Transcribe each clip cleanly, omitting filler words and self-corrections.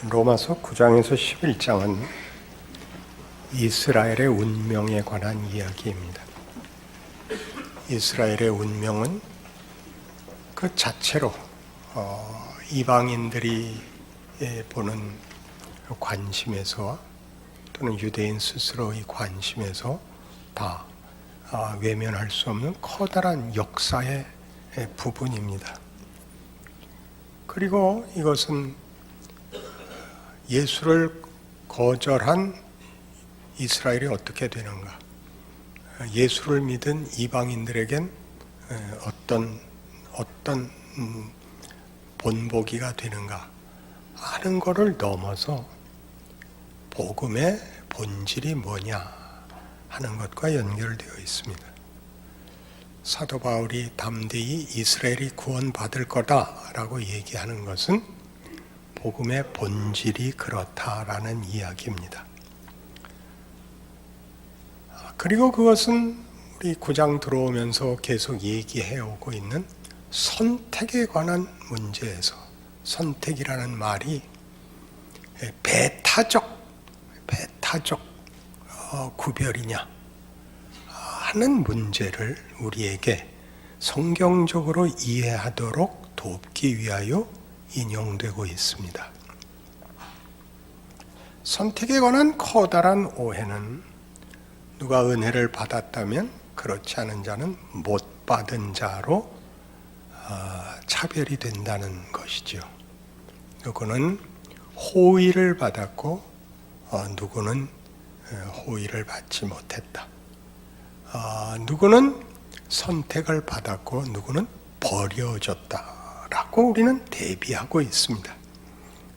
로마서 9장에서 11장은 이스라엘의 운명에 관한 이야기입니다. 이스라엘의 운명은 그 자체로 이방인들이 보는 관심에서 또는 유대인 스스로의 관심에서 다 외면할 수 없는 커다란 역사의 부분입니다. 그리고 이것은 예수를 거절한 이스라엘이 어떻게 되는가? 예수를 믿은 이방인들에겐 어떤 본보기가 되는가 하는 것을 넘어서 복음의 본질이 뭐냐 하는 것과 연결되어 있습니다. 사도 바울이 담대히 이스라엘이 구원받을 거다라고 얘기하는 것은 복음의 본질이 그렇다라는 이야기입니다. 그리고 그것은 우리 9장 들어오면서 계속 얘기해 오고 있는 선택에 관한 문제에서 선택이라는 말이 배타적 구별이냐 하는 문제를 우리에게 성경적으로 이해하도록 돕기 위하여 인용되고 있습니다. 선택에 관한 커다란 오해는 누가 은혜를 받았다면 그렇지 않은 자는 못 받은 자로 차별이 된다는 것이죠. 누구는 호의를 받았고 누구는 호의를 받지 못했다. 누구는 선택을 받았고 누구는 버려졌다라고 우리는 대비하고 있습니다.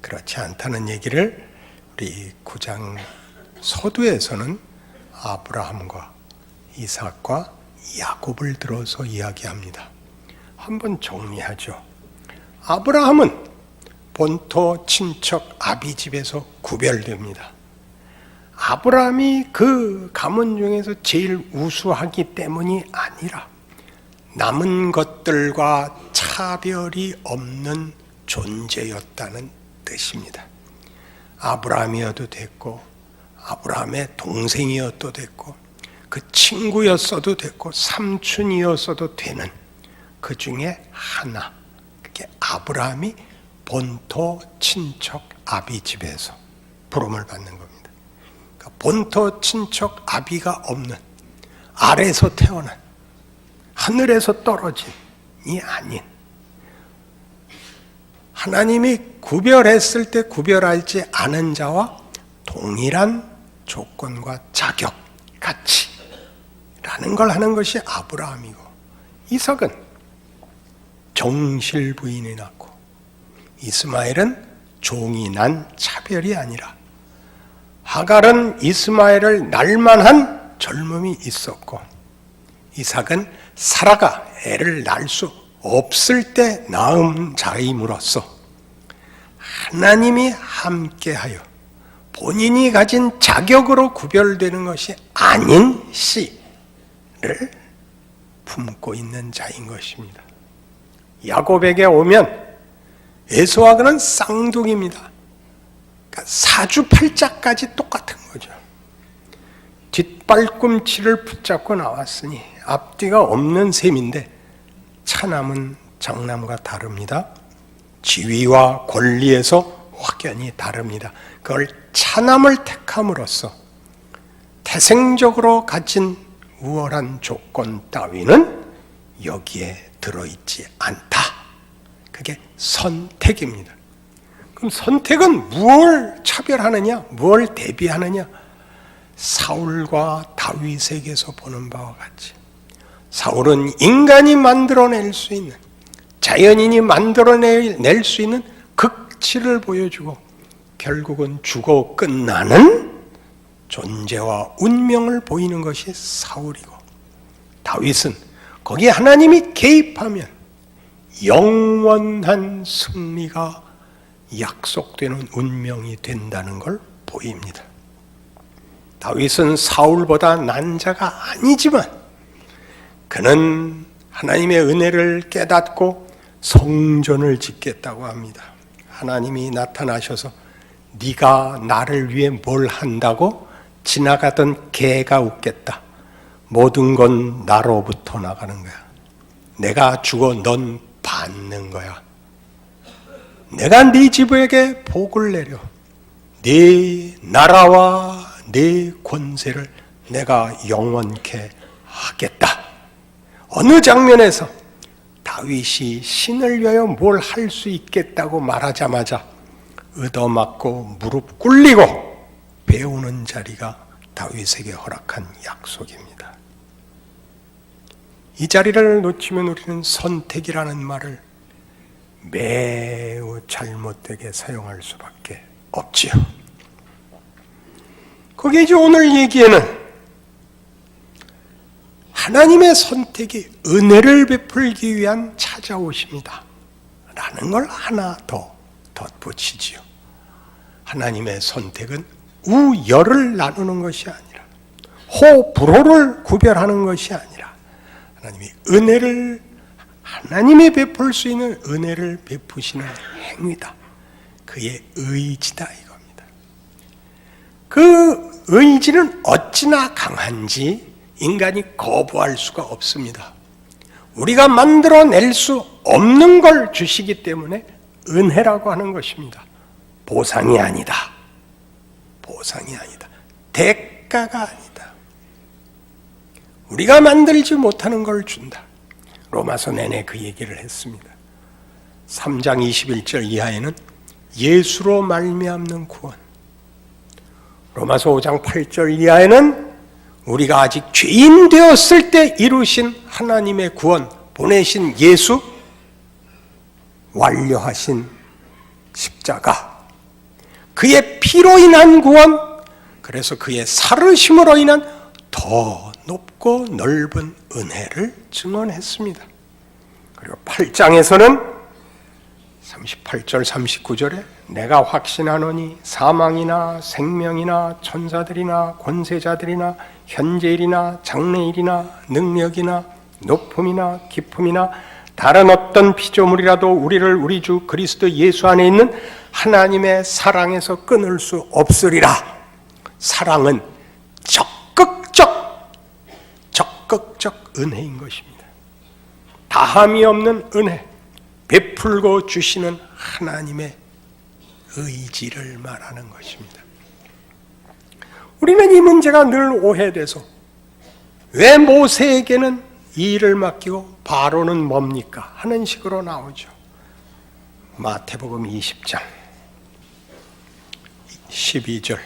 그렇지 않다는 얘기를 우리 9장 서두에서는 아브라함과 이삭과 야곱을 들어서 이야기합니다. 한번 정리하죠. 아브라함은 본토 친척 아비 집에서 구별됩니다. 아브라함이 그 가문 중에서 제일 우수하기 때문이 아니라 남은 것들과 차별이 없는 존재였다는 뜻입니다. 아브라함이어도 됐고 아브라함의 동생이어도 됐고 그 친구였어도 됐고 삼촌이었어도 되는 그 중에 하나, 그게 아브라함이 본토 친척 아비 집에서 부름을 받는 겁니다. 그러니까 본토 친척 아비가 없는 아래에서 태어난 하늘에서 떨어진이 아닌 하나님이 구별했을 때 구별하지 않은 자와 동일한 조건과 자격, 가치라는 걸 하는 것이 아브라함이고, 이삭은 정실 부인이 낳고 이스마엘은 종이 난 차별이 아니라 하갈은 이스마엘을 날만한 젊음이 있었고 이삭은 사라가 애를 낳을 수 없을 때 낳은 자임으로써 하나님이 함께하여 본인이 가진 자격으로 구별되는 것이 아닌 씨를 품고 있는 자인 것입니다. 야곱에게 오면 에서와 그는 쌍둥이입니다. 그러니까 사주팔자까지 똑같은 거죠. 뒷발꿈치를 붙잡고 나왔으니 앞뒤가 없는 셈인데 차남은 장남과 다릅니다. 지위와 권리에서 확연히 다릅니다. 그걸 차남을 택함으로써 태생적으로 가진 우월한 조건 따위는 여기에 들어있지 않다. 그게 선택입니다. 그럼 선택은 무엇을 차별하느냐? 무엇을 대비하느냐? 사울과 다윗에게서 보는 바와 같이 사울은 인간이 만들어낼 수 있는, 자연인이 만들어낼 수 있는 극치를 보여주고 결국은 죽어 끝나는 존재와 운명을 보이는 것이 사울이고, 다윗은 거기에 하나님이 개입하면 영원한 승리가 약속되는 운명이 된다는 걸 보입니다. 다윗은 사울보다 난 자가 아니지만 그는 하나님의 은혜를 깨닫고 성전을 짓겠다고 합니다. 하나님이 나타나셔서 네가 나를 위해 뭘 한다고? 지나가던 개가 웃겠다. 모든 건 나로부터 나가는 거야. 내가 주고 넌 받는 거야. 내가 네 집에게 복을 내려 네 나라와 네 권세를 내가 영원케 하겠다. 어느 장면에서 다윗이 신을 위하여 뭘 할 수 있겠다고 말하자마자 얻어맞고 무릎 꿇리고 배우는 자리가 다윗에게 허락한 약속입니다. 이 자리를 놓치면 우리는 선택이라는 말을 매우 잘못되게 사용할 수밖에 없지요. 거기에 이제 오늘 얘기에는 하나님의 선택이 은혜를 베풀기 위한 찾아오십니다 라는 걸 하나 더 덧붙이지요. 하나님의 선택은 우열을 나누는 것이 아니라 호, 불호를 구별하는 것이 아니라 하나님이 은혜를, 하나님이 베풀 수 있는 은혜를 베푸시는 행위다. 그의 의지다 이겁니다. 그 의지는 어찌나 강한지 인간이 거부할 수가 없습니다. 우리가 만들어낼 수 없는 걸 주시기 때문에 은혜라고 하는 것입니다. 보상이 아니다. 보상이 아니다. 대가가 아니다. 우리가 만들지 못하는 걸 준다. 로마서 내내 그 얘기를 했습니다. 3장 21절 이하에는 예수로 말미암는 구원, 로마서 5장 8절 이하에는 우리가 아직 죄인 되었을 때 이루신 하나님의 구원, 보내신 예수, 완료하신 십자가, 그의 피로 인한 구원, 그래서 그의 살으심으로 인한 더 높고 넓은 은혜를 증언했습니다. 그리고 8장에서는 38절 39절에 내가 확신하노니 사망이나 생명이나 천사들이나 권세자들이나 현재일이나 장래일이나 능력이나 높음이나 깊음이나 다른 어떤 피조물이라도 우리를 우리 주 그리스도 예수 안에 있는 하나님의 사랑에서 끊을 수 없으리라. 사랑은 적극적 은혜인 것입니다. 다함이 없는 은혜, 베풀고 주시는 하나님의 의지를 말하는 것입니다. 우리는 이 문제가 늘 오해돼서 왜 모세에게는 이 일을 맡기고 바로는 뭡니까? 하는 식으로 나오죠. 마태복음 20장 12절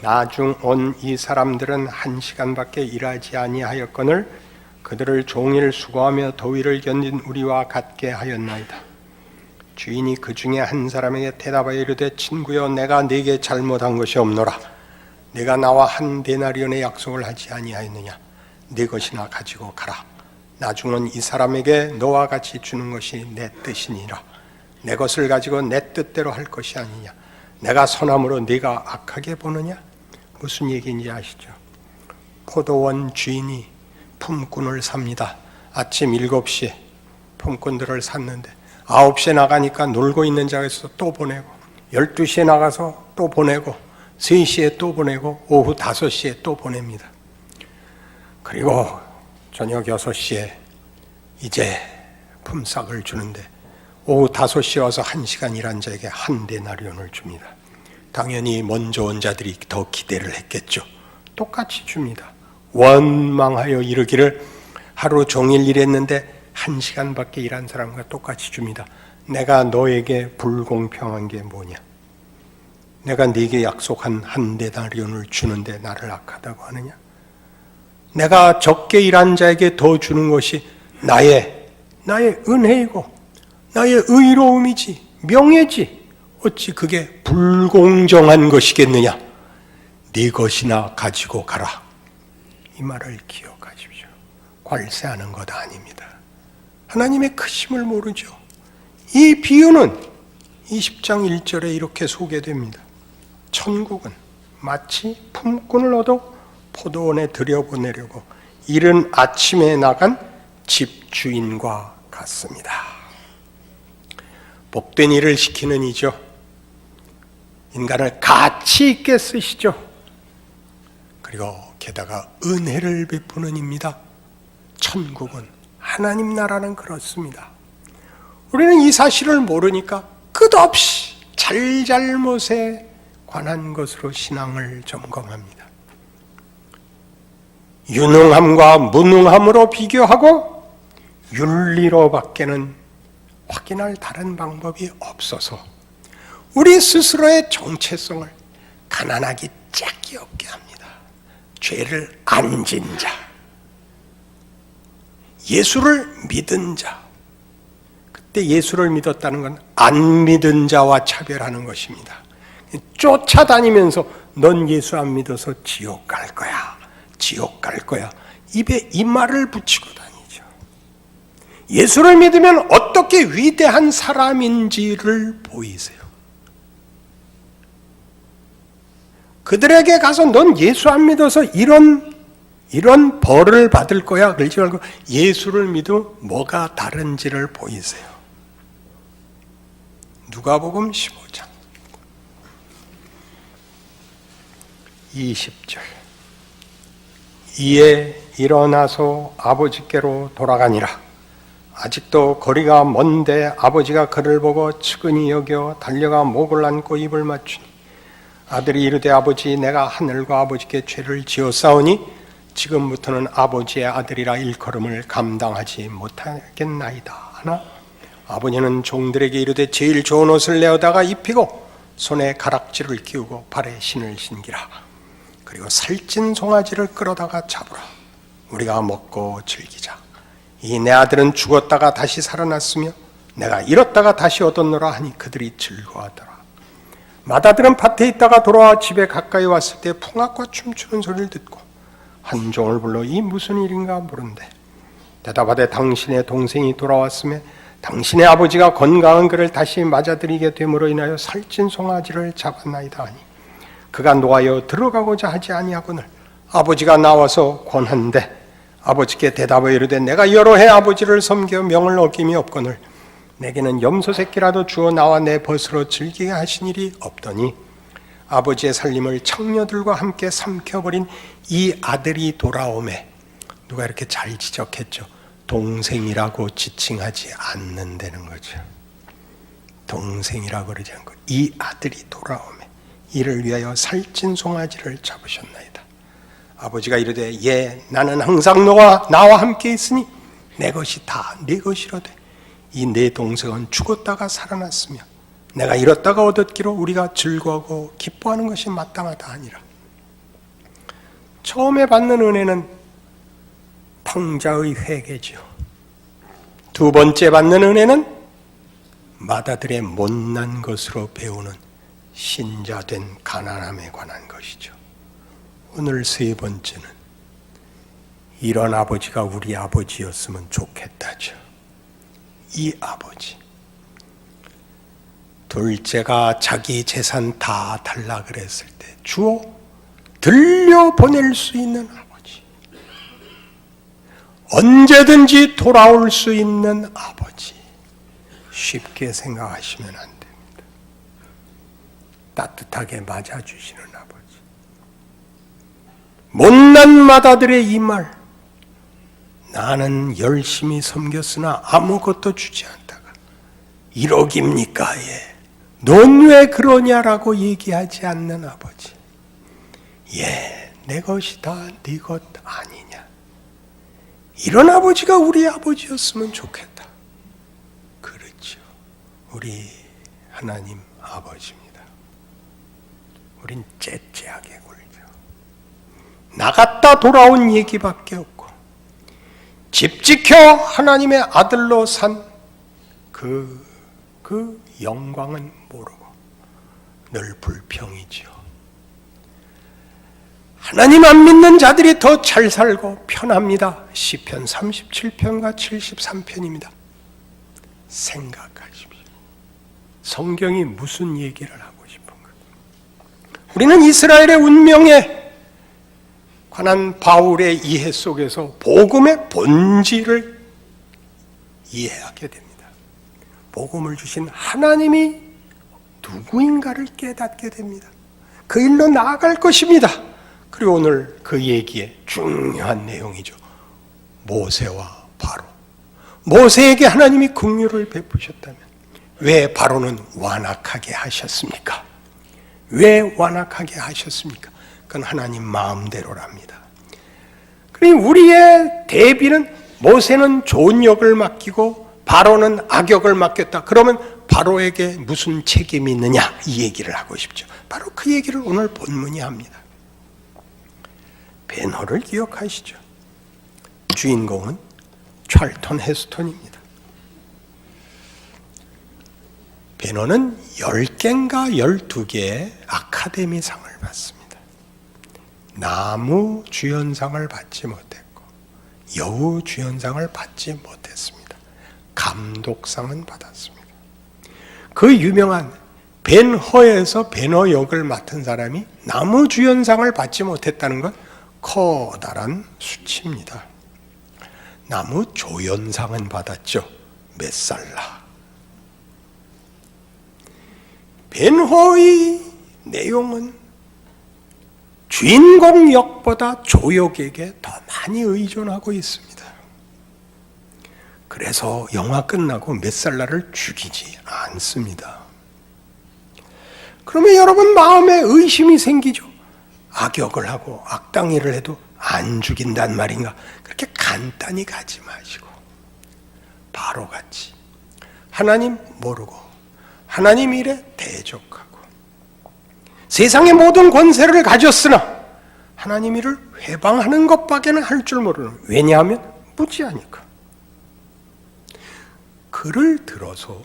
나중 온 이 사람들은 1시간밖에 일하지 아니하였거늘 그들을 종일 수고하며 더위를 견딘 우리와 같게 하였나이다. 주인이 그 중에 한 사람에게 대답하여 이르되 친구여 내가 네게 잘못한 것이 없노라. 네가 나와 한 데나리온의 약속을 하지 아니하였느냐. 네 것이나 가지고 가라. 나중은 이 사람에게 너와 같이 주는 것이 내 뜻이니라. 내 것을 가지고 내 뜻대로 할 것이 아니냐. 내가 선함으로 네가 악하게 보느냐. 무슨 얘기인지 아시죠? 포도원 주인이 품꾼을 삽니다. 아침 7시에 품꾼들을 샀는데 9시에 나가니까 놀고 있는 자에서 또 보내고 12시에 나가서 또 보내고 3시에 또 보내고 오후 5시에 또 보냅니다. 그리고 저녁 6시에 이제 품삯을 주는데 오후 5시에 와서 1시간 일한 자에게 한 데나리온을 줍니다. 당연히 먼저 온 자들이 더 기대를 했겠죠. 똑같이 줍니다. 원망하여 이르기를 하루 종일 일했는데 1시간밖에 일한 사람과 똑같이 줍니다. 내가 너에게 불공평한 게 뭐냐? 내가 네게 약속한 한 데나리온을 주는데 나를 악하다고 하느냐? 내가 적게 일한 자에게 더 주는 것이 나의 은혜이고 나의 의로움이지 명예지 어찌 그게 불공정한 것이겠느냐? 네 것이나 가지고 가라. 이 말을 기억하십시오. 괄세하는 것 아닙니다. 하나님의 크심을 모르죠. 이 비유는 20장 1절에 이렇게 소개됩니다. 천국은 마치 품꾼을 얻어 포도원에 들여보내려고 이른 아침에 나간 집주인과 같습니다. 복된 일을 시키는 이죠. 인간을 가치 있게 쓰시죠. 그리고 게다가 은혜를 베푸는 입니다. 천국은, 하나님 나라는 그렇습니다. 우리는 이 사실을 모르니까 끝없이 잘잘못에 관한 것으로 신앙을 점검합니다. 유능함과 무능함으로 비교하고 윤리로 밖에는 확인할 다른 방법이 없어서 우리 스스로의 정체성을 가난하기 짝이 없게 합니다. 죄를 안 진 자, 예수를 믿은 자. 그때 예수를 믿었다는 건 안 믿은 자와 차별하는 것입니다. 쫓아다니면서 넌 예수 안 믿어서 지옥 갈 거야, 지옥 갈 거야, 입에 이 말을 붙이고 다니죠. 예수를 믿으면 어떻게 위대한 사람인지를 보이세요. 그들에게 가서 넌 예수 안 믿어서 이런 벌을 받을 거야 그러지 말고 예수를 믿으면 뭐가 다른지를 보이세요. 누가복음 15장 20절. 이에 일어나서 아버지께로 돌아가니라. 아직도 거리가 먼데 아버지가 그를 보고 측은히 여겨 달려가 목을 안고 입을 맞추니 아들이 이르되 아버지 내가 하늘과 아버지께 죄를 지었사오니 지금부터는 아버지의 아들이라 일컬음을 감당하지 못하겠나이다 하나 아버지는 종들에게 이르되 제일 좋은 옷을 내어다가 입히고 손에 가락지를 끼우고 발에 신을 신기라. 그리고 살찐 송아지를 끌어다가 잡으라. 우리가 먹고 즐기자. 이 내 아들은 죽었다가 다시 살아났으며 내가 잃었다가 다시 얻었노라 하니 그들이 즐거워하더라. 맏아들은 밭에 있다가 돌아와 집에 가까이 왔을 때 풍악과 춤추는 소리를 듣고 한 종을 불러 이 무슨 일인가 물은데 대답하되 당신의 동생이 돌아왔으며 당신의 아버지가 건강한 그를 다시 맞아들이게 됨으로 인하여 살찐 송아지를 잡았나이다 하니 그가 노하여 들어가고자 하지 아니하거늘 아버지가 나와서 권한대 아버지께 대답하여 이르되 내가 여러 해 아버지를 섬겨 명을 어김이 없거늘 내게는 염소 새끼라도 주어 나와 내 벗으로 즐기게 하신 일이 없더니 아버지의 살림을 청녀들과 함께 삼켜버린 이 아들이 돌아오매 누가 이렇게 잘 지적했죠. 동생이라고 지칭하지 않는다는 거죠. 동생이라고 그러지 않고 이 아들이 돌아오매 이를 위하여 살찐 송아지를 잡으셨나이다. 아버지가 이르되 예 나는 항상 나와 함께 있으니 내 것이 다 네 것이로되 이 내 동생은 죽었다가 살아났으며 내가 잃었다가 얻었기로 우리가 즐거워하고 기뻐하는 것이 마땅하다 하니라. 처음에 받는 은혜는 탕자의 회개죠. 두 번째 받는 은혜는 맏아들의 못난 것으로 배우는 신자된 가난함에 관한 것이죠. 오늘 세 번째는 이런 아버지가 우리 아버지였으면 좋겠다죠. 이 아버지. 둘째가 자기 재산 다 달라 그랬을 때 주어 들려보낼 수 있는 아버지. 언제든지 돌아올 수 있는 아버지. 쉽게 생각하시면 안 됩니다. 따뜻하게 맞아주시는 아버지. 못난 맏아들의 이 말, 나는 열심히 섬겼으나 아무것도 주지 않다가 1억입니까? 예. 넌 왜 그러냐라고 얘기하지 않는 아버지. 예, 내 것이 다 네 것 아니냐. 이런 아버지가 우리 아버지였으면 좋겠다. 그렇죠. 우리 하나님 아버지입니다. 우린 째째하게 굴죠. 나갔다 돌아온 얘기밖에 없고 집 지켜 하나님의 아들로 산 그 영광은 모르고 늘 불평이죠. 하나님 안 믿는 자들이 더 잘 살고 편합니다. 시편 37편과 73편입니다. 생각하십시오. 성경이 무슨 얘기를 하고 싶은가? 우리는 이스라엘의 운명에 관한 바울의 이해 속에서 복음의 본질을 이해하게 됩니다. 복음을 주신 하나님이 누구인가를 깨닫게 됩니다. 그 일로 나아갈 것입니다. 그리고 오늘 그 얘기의 중요한 내용이죠. 모세와 바로. 모세에게 하나님이 긍휼을 베푸셨다면 왜 바로는 완악하게 하셨습니까? 왜 완악하게 하셨습니까? 그건 하나님 마음대로랍니다. 그러니 우리의 대비는 모세는 좋은 역을 맡기고 바로는 악역을 맡겼다. 그러면 바로에게 무슨 책임이 있느냐? 이 얘기를 하고 싶죠. 바로 그 얘기를 오늘 본문이 합니다. 벤허를 기억하시죠? 주인공은 찰턴 헤스턴입니다. 벤허는 10개인가 12개의 아카데미상을 받습니다. 나무 주연상을 받지 못했고 여우 주연상을 받지 못했습니다. 감독상은 받았습니다. 그 유명한 벤허에서 벤허 역을 맡은 사람이 나무 주연상을 받지 못했다는 건 커다란 수치입니다. 나무 조연상은 받았죠. 메살라. 벤허의 내용은 주인공 역보다 조역에게 더 많이 의존하고 있습니다. 그래서 영화 끝나고 메살라를 죽이지 않습니다. 그러면 여러분 마음에 의심이 생기죠. 악역을 하고 악당일을 해도 안 죽인단 말인가? 그렇게 간단히 가지 마시고 바로같이 하나님 모르고 하나님 일에 대적하고 세상의 모든 권세를 가졌으나 하나님 일을 회방하는 것밖에는 할 줄 모르는, 왜냐하면 무지하니까. 그를 들어서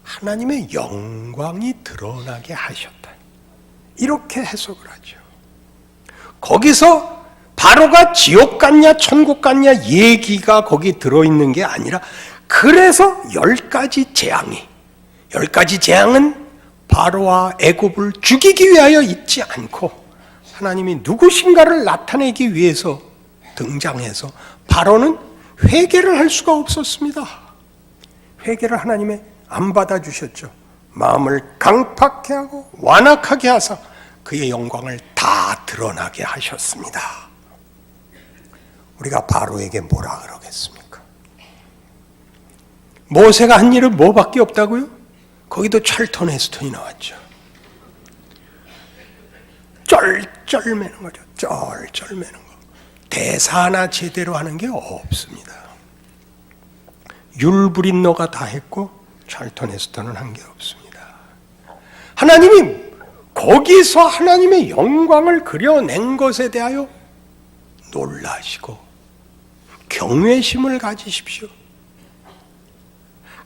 하나님의 영광이 드러나게 하셨다. 이렇게 해석을 하죠. 거기서 바로가 지옥 갔냐 천국 갔냐 얘기가 거기 들어있는 게 아니라, 그래서 10가지 재앙이, 10가지 재앙은 바로와 애굽을 죽이기 위하여 있지 않고 하나님이 누구신가를 나타내기 위해서 등장해서 바로는 회개를 할 수가 없었습니다. 회개를 하나님의 안 받아주셨죠. 마음을 강팍해 하고 완악하게 하사 그의 영광을 다 드러나게 하셨습니다. 우리가 바로에게 뭐라 그러겠습니까? 모세가 한 일은 뭐밖에 없다고요? 거기도 찰턴 헤스턴이 나왔죠. 쩔쩔 매는 거죠. 쩔쩔 매는 거. 대사 하나 제대로 하는 게 없습니다. 율브린너가 다 했고 찰턴 헤스턴은 한 게 없습니다. 하나님이 거기서 하나님의 영광을 그려낸 것에 대하여 놀라시고 경외심을 가지십시오.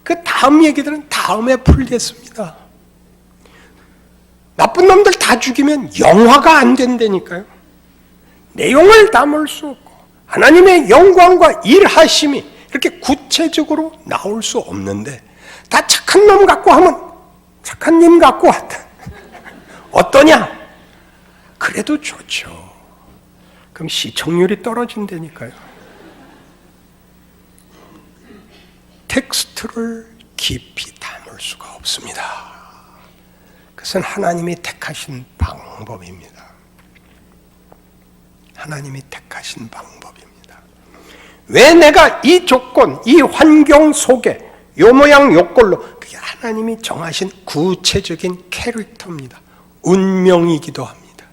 그 다음 얘기들은 다음에 풀겠습니다. 나쁜 놈들 다 죽이면 영화가 안 된다니까요. 내용을 담을 수 없고 하나님의 영광과 일하심이 이렇게 구체적으로 나올 수 없는데, 다 착한 놈 갖고 하면 착한 님 갖고 왔다. 어떠냐? 그래도 좋죠. 그럼 시청률이 떨어진다니까요. 텍스트를 깊이 담을 수가 없습니다. 그것은 하나님이 택하신 방법입니다. 하나님이 택하신 방법입니다. 왜 내가 이 조건, 이 환경 속에 요 모양 요 꼴로, 그게 하나님이 정하신 구체적인 캐릭터입니다. 운명이기도 합니다.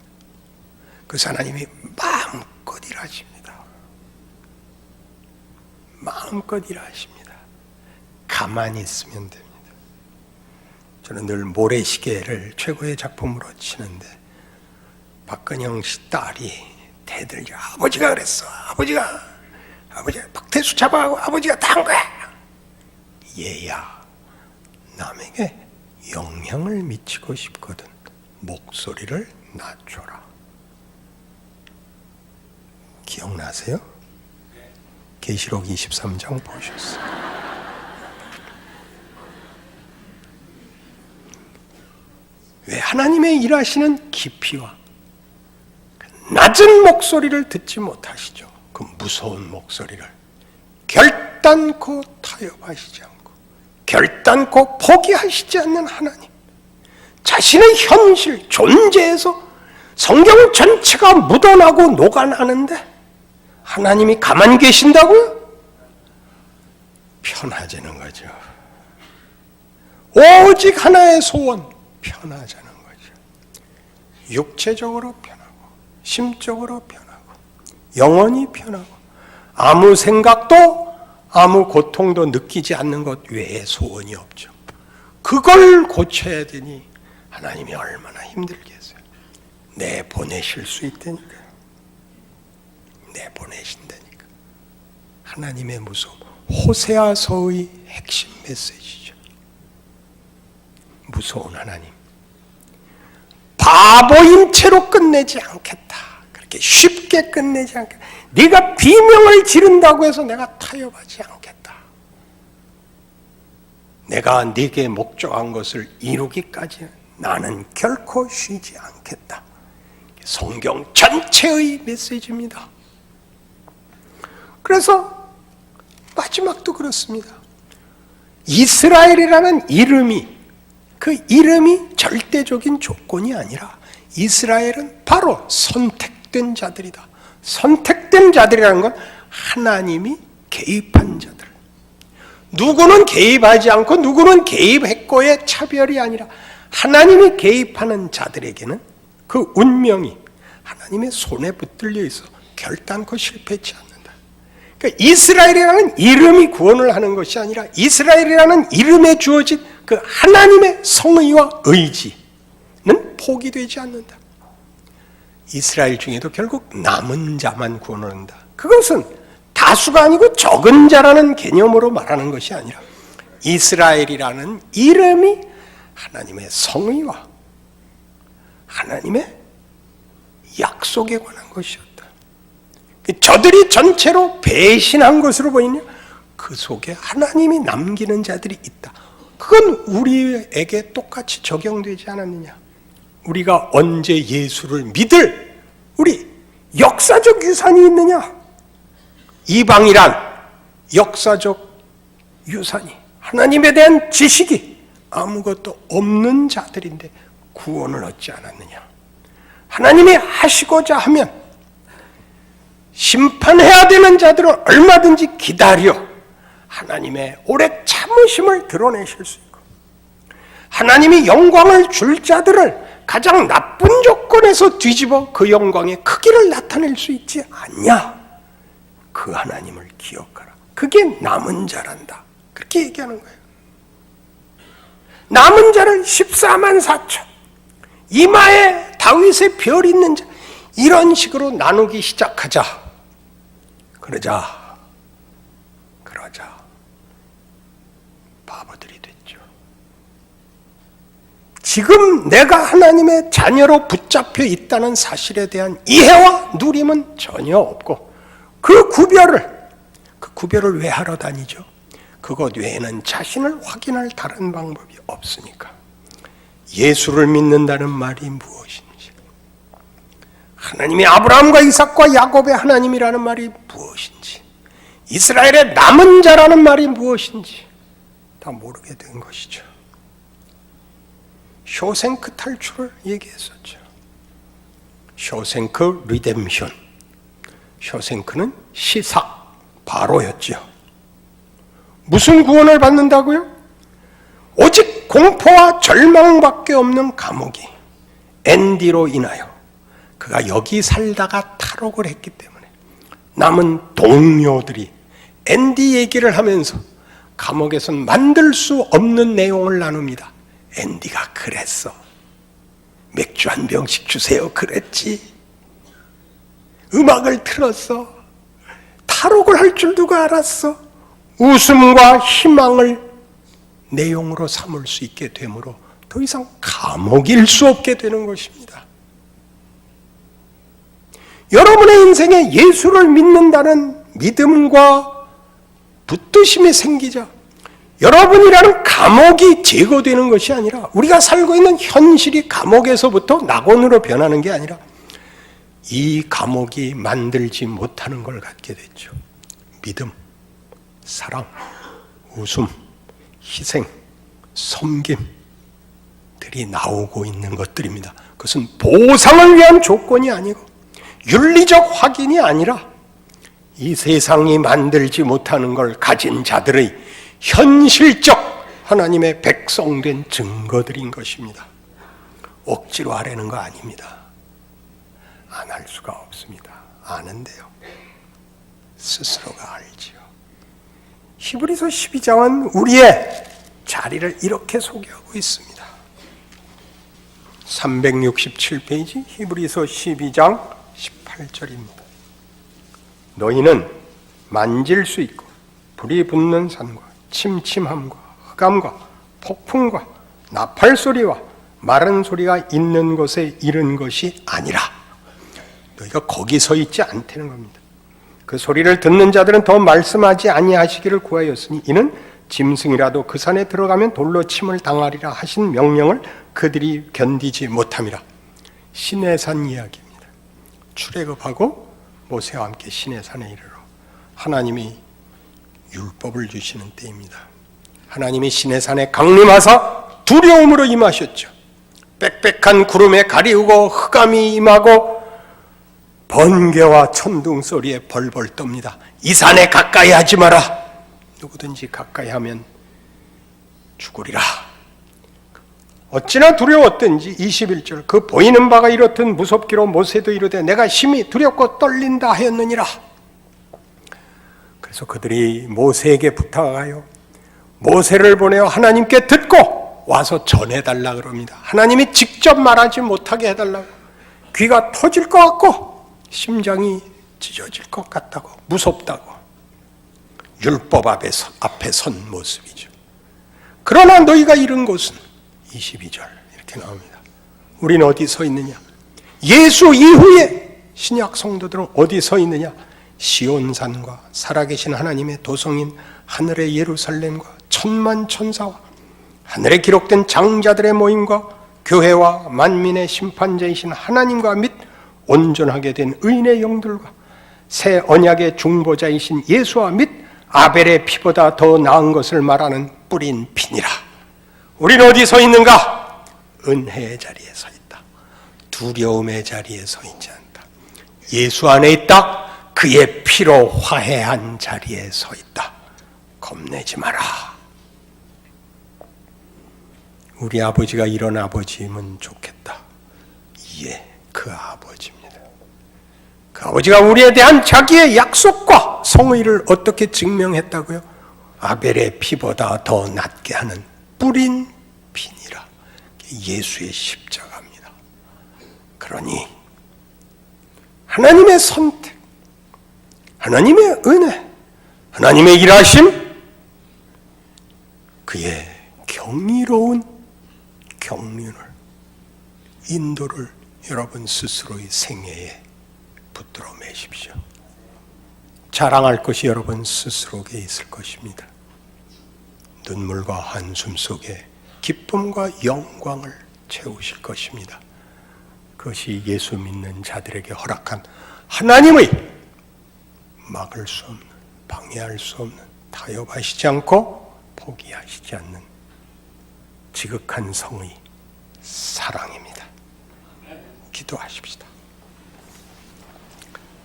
그래서 하나님이 마음껏 일하십니다. 마음껏 일하십니다. 가만히 있으면 됩니다. 저는 늘 모래시계를 최고의 작품으로 치는데, 박근영 씨 딸이 대들죠. 아버지가 그랬어. 아버지가 박태수 잡아가고 아버지가 다 한 거야. 얘야, 남에게 영향을 미치고 싶거든 목소리를 낮춰라. 기억나세요? 계시록 23장 보셨어요? 왜 하나님의 일하시는 깊이와 낮은 목소리를 듣지 못하시죠? 그 무서운 목소리를 결단코 타협하시지 않고 결단코 포기하시지 않는 하나님, 자신의 현실, 존재에서 성경 전체가 묻어나고 녹아나는데 하나님이 가만히 계신다고요? 편하자는 거죠. 오직 하나의 소원, 편하자는 거죠. 육체적으로 편하고 심적으로 편하고 영원히 편하고 아무 생각도 아무 고통도 느끼지 않는 것 외에 소원이 없죠. 그걸 고쳐야 되니 하나님이 얼마나 힘들겠어요. 내보내실 수 있다니까요. 내보내신다니까. 하나님의 무서움, 호세아서의 핵심 메시지죠. 무서운 하나님, 바보인 채로 끝내지 않겠다. 그렇게 쉽게 끝내지 않겠다. 네가 비명을 지른다고 해서 내가 타협하지 않겠다. 내가 네게 목적한 것을 이루기까지 나는 결코 쉬지 않겠다. 성경 전체의 메시지입니다. 그래서 마지막도 그렇습니다. 이스라엘이라는 이름이, 그 이름이 절대적인 조건이 아니라 이스라엘은 바로 선택된 자들이다. 선택된 자들이라는 건 하나님이 개입한 자들. 누구는 개입하지 않고 누구는 개입했고의 차별이 아니라 하나님이 개입하는 자들에게는 그 운명이 하나님의 손에 붙들려 있어 결단코 실패치 않는다. 그러니까 이스라엘이라는 이름이 구원을 하는 것이 아니라 이스라엘이라는 이름에 주어진 그 하나님의 성의와 의지는 포기되지 않는다. 이스라엘 중에도 결국 남은 자만 구원을 한다. 그것은 다수가 아니고 적은 자라는 개념으로 말하는 것이 아니라 이스라엘이라는 이름이 하나님의 성의와 하나님의 약속에 관한 것이었다. 저들이 전체로 배신한 것으로 보이냐? 그 속에 하나님이 남기는 자들이 있다. 그건 우리에게 똑같이 적용되지 않았느냐? 우리가 언제 예수를 믿을 우리 역사적 유산이 있느냐? 이방이란 역사적 유산이, 하나님에 대한 지식이 아무것도 없는 자들인데 구원을 얻지 않았느냐? 하나님이 하시고자 하면 심판해야 되는 자들은 얼마든지 기다려 하나님의 오래 참으심을 드러내실 수 있고, 하나님이 영광을 줄 자들을 가장 나쁜 조건에서 뒤집어 그 영광의 크기를 나타낼 수 있지 않냐? 그 하나님을 기억하라. 그게 남은 자란다. 그렇게 얘기하는 거예요. 남은 자를 14만 4천, 이마에 다윗의 별 있는 자, 이런 식으로 나누기 시작하자. 그러자 바보들이 됐죠. 지금 내가 하나님의 자녀로 붙잡혀 있다는 사실에 대한 이해와 누림은 전혀 없고, 그 구별을 왜 하러 다니죠? 그것 외에는 자신을 확인할 다른 방법이 없으니까. 예수를 믿는다는 말이 무엇인지, 하나님이 아브라함과 이삭과 야곱의 하나님이라는 말이 무엇인지, 이스라엘의 남은 자라는 말이 무엇인지 다 모르게 된 것이죠. 쇼생크 탈출을 얘기했었죠. 쇼생크 리뎀션. 쇼생크는 시삭, 바로였죠. 무슨 구원을 받는다고요? 오직 공포와 절망밖에 없는 감옥이 앤디로 인하여, 그가 여기 살다가 탈옥을 했기 때문에 남은 동료들이 앤디 얘기를 하면서 감옥에선 만들 수 없는 내용을 나눕니다. 앤디가 그랬어. 맥주 한 병씩 주세요. 그랬지. 음악을 틀었어. 탈옥을 할 줄 누가 알았어. 웃음과 희망을 내용으로 삼을 수 있게 되므로 더 이상 감옥일 수 없게 되는 것입니다. 여러분의 인생에 예수를 믿는다는 믿음과 붙드심이 생기자 여러분이라는 감옥이 제거되는 것이 아니라, 우리가 살고 있는 현실이 감옥에서부터 낙원으로 변하는 게 아니라 이 감옥이 만들지 못하는 걸 갖게 됐죠. 믿음, 사랑, 웃음, 희생, 섬김, 것들이 나오고 있는 것들입니다. 그것은 보상을 위한 조건이 아니고 윤리적 확인이 아니라 이 세상이 만들지 못하는 걸 가진 자들의 현실적 하나님의 백성된 증거들인 것입니다. 억지로 하려는 거 아닙니다. 안 할 수가 없습니다. 아는데요. 스스로가 알지요. 히브리서 12장은 우리의 자리를 이렇게 소개하고 있습니다. 367페이지 히브리서 12장 18절입니다. 너희는 만질 수 있고 불이 붙는 산과 침침함과 흑암과 폭풍과 나팔 소리와 마른 소리가 있는 곳에 이른 것이 아니라 너희가 거기 서 있지 않다는 겁니다. 그 소리를 듣는 자들은 더 말씀하지 아니하시기를 구하였으니 이는 짐승이라도 그 산에 들어가면 돌로 침을 당하리라 하신 명령을 그들이 견디지 못함이라. 시내산 이야기입니다. 출애굽하고 모세와 함께 시내산에 이르러 하나님이 율법을 주시는 때입니다. 하나님이 시내산에 강림하사 두려움으로 임하셨죠. 빽빽한 구름에 가리우고 흑암이 임하고 번개와 천둥 소리에 벌벌 떱니다. 이 산에 가까이 하지 마라. 누구든지 가까이 하면 죽으리라. 어찌나 두려웠든지 21절 그 보이는 바가 이렇듯 무섭기로 모세도 이르되 내가 심히 두렵고 떨린다 하였느니라. 그래서 그들이 모세에게 부탁하여 모세를 보내어 하나님께 듣고 와서 전해달라 그럽니다. 하나님이 직접 말하지 못하게 해달라고. 귀가 터질 것 같고 심장이 찢어질 것 같다고, 무섭다고. 율법 앞에 선 모습이죠. 그러나 너희가 이른 곳은 22절 이렇게 나옵니다. 우리는 어디 서 있느냐? 예수 이후에 신약 성도들은 어디 서 있느냐? 시온산과 살아계신 하나님의 도성인 하늘의 예루살렘과 천만 천사와 하늘에 기록된 장자들의 모임과 교회와 만민의 심판자이신 하나님과 및 온전하게 된 의인의 영들과 새 언약의 중보자이신 예수와 및 아벨의 피보다 더 나은 것을 말하는 뿌린 피니라. 우리는 어디 서 있는가? 은혜의 자리에 서 있다. 두려움의 자리에 서 있지 않다. 예수 안에 있다. 그의 피로 화해한 자리에 서 있다. 겁내지 마라. 우리 아버지가 이런 아버지면 좋겠다. 예, 그 아버지입니다. 그 아버지가 우리에 대한 자기의 약속과 성의를 어떻게 증명했다고요? 아벨의 피보다 더 낫게 하는 뿌린 피니라. 예수의 십자가입니다. 그러니 하나님의 선택, 하나님의 은혜, 하나님의 일하심, 그의 경이로운 경륜을, 인도를 여러분 스스로의 생애에 붙들어 매십시오. 자랑할 것이 여러분 스스로에게 있을 것입니다. 눈물과 한숨 속에 기쁨과 영광을 채우실 것입니다. 그것이 예수 믿는 자들에게 허락한 하나님의 막을 수 없는, 방해할 수 없는, 타협하시지 않고 포기하시지 않는 지극한 성의 사랑입니다. 기도하십시다.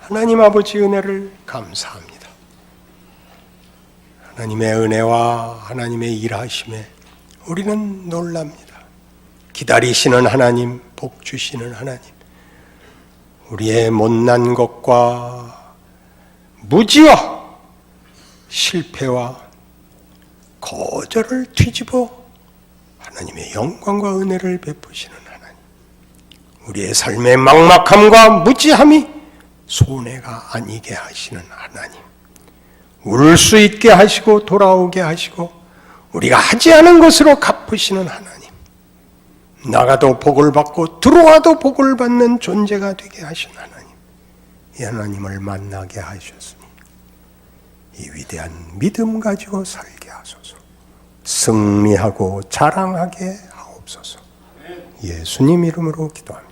하나님 아버지 은혜를 감사합니다. 하나님의 은혜와 하나님의 일하심에 우리는 놀랍니다. 기다리시는 하나님, 복 주시는 하나님, 우리의 못난 것과 무지와 실패와 거절을 뒤집어 하나님의 영광과 은혜를 베푸시는 하나님, 우리의 삶의 막막함과 무지함이 손해가 아니게 하시는 하나님, 울 수 있게 하시고 돌아오게 하시고 우리가 하지 않은 것으로 갚으시는 하나님, 나가도 복을 받고 들어와도 복을 받는 존재가 되게 하신 하나님, 이 하나님을 만나게 하셨으니 이 위대한 믿음 가지고 살게 하소서. 승리하고 자랑하게 하옵소서. 예수님 이름으로 기도합니다.